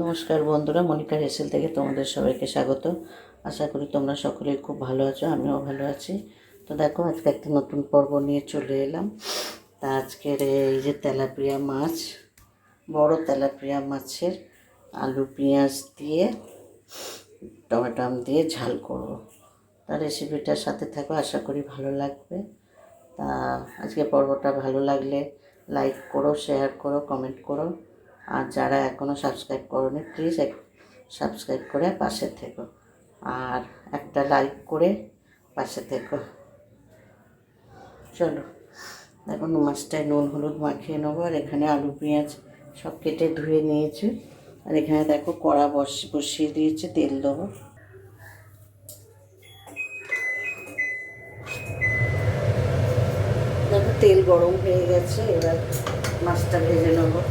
নমস্কার বন্ধুরা, মনিকা হেসেল থেকে তোমাদের সবাইকে স্বাগত। আশা করি তোমরা সকলেই খুব ভালো আছো, আমিও ভালো আছি। তো দেখো, আজকে একটা নতুন পর্ব নিয়ে চলে এলাম। তা আজকের এই যে তেলাপিয়া মাছ, বড় তেলাপিয়া মাছের আলু পেঁয়াজ দিয়ে টমেটো দিয়ে ঝাল করব। তার রেসিপিটার সাথে থাকো, আশা করি ভালো লাগবে। তা আজকে পর্বটা ভালো লাগলে লাইক করো, শেয়ার করো, কমেন্ট করো। আর যারা এখনও সাবস্ক্রাইব করোনি, প্লিজ সাবস্ক্রাইব করে পাশে থেকো, আর একটা লাইক করে পাশে থেকো। চলো, এখন মাছটায় নুন হলুদ মাখিয়ে নেবো। আর এখানে আলু পেঁয়াজ সব কেটে ধুয়ে নিয়েছি। আর এখানে দেখো কড়া বসিয়ে দিয়েছি, তেল দেবো। দেখো তেল গরম হয়ে গেছে, এবার মাছটা ভেজে নেবো।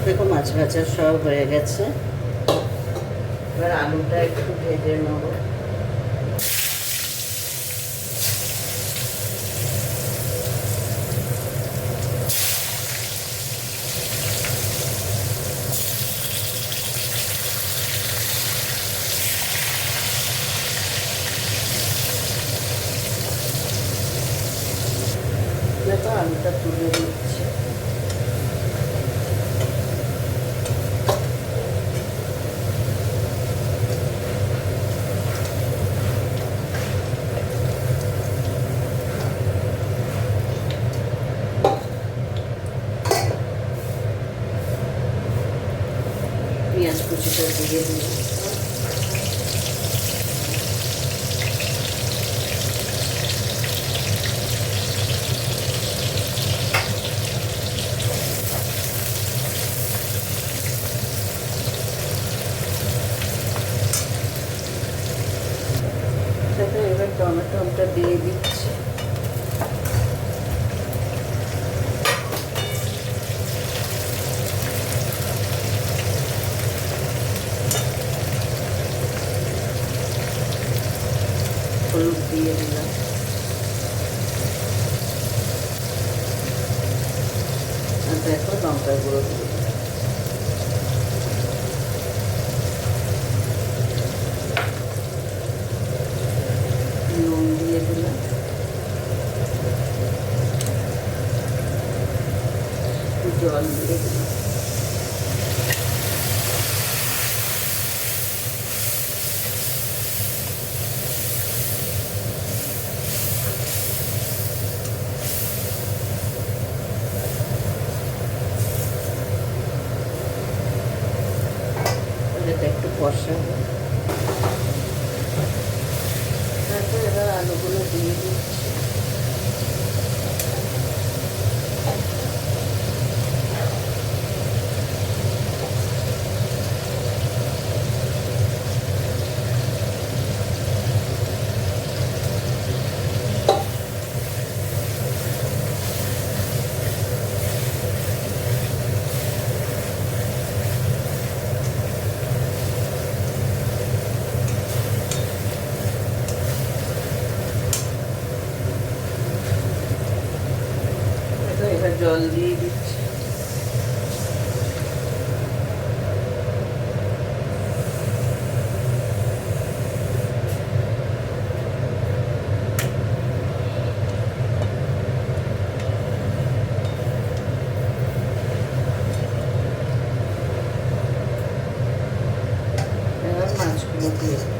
দেখো মাছ ভাজা সব হয়ে গেছে, এবার আলুটা একটু ভেজে নেব। দেখো আলুটা তুলে দিচ্ছি। পেঁয়াজ কুচিটা দিয়ে দিই। এবার টমেটোটা দিয়ে দিচ্ছি। হলুদ দিয়ে দিলাম। আর দেখো লঙ্কার গুঁড়ো দিয়ে দিলাম। নুন দিয়ে দিলাম। জল দিয়ে দিলাম। এটা একটু কষাবো। তারপর এবার আলুগুলো দিয়ে দিচ্ছি। এবার জল দিয়ে দিচ্ছি। এবার মাছগুলো দিয়ে দিই।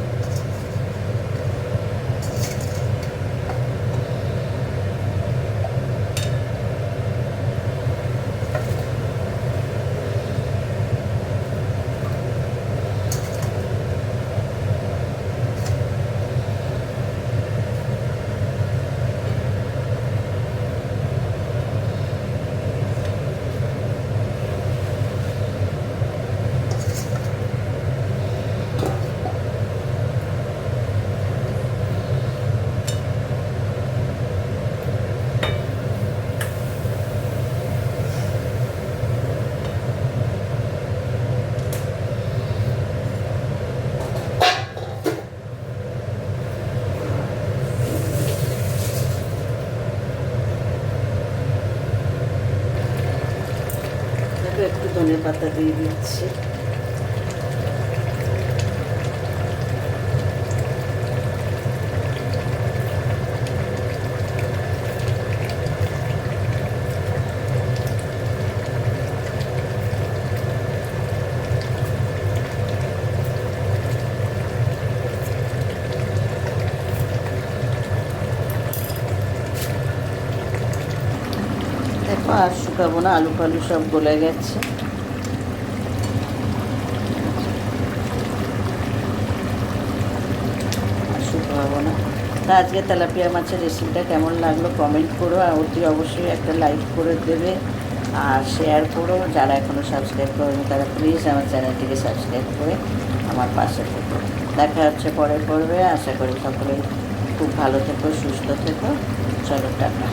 ধনে পাতা দিয়ে দিচ্ছি। দেখো আর শুকাবো না, আলু ফালু সব গলে গেছে। আর শুকাবো না। তা আজকে তেলাপিয়া মাছের রেসিপিটা কেমন লাগলো কমেন্ট করো, আর অতি অবশ্যই একটা লাইক করে দেবে আর শেয়ার করো। যারা এখনও সাবস্ক্রাইব করেনি তারা প্লিজ আমার চ্যানেলটিকে সাবস্ক্রাইব করে আমার পাশে থেকো। দেখা হচ্ছে পরে পর্বে। আশা করি সকলে খুব ভালো থেকো, সুস্থ থেকো। চলো টাটা।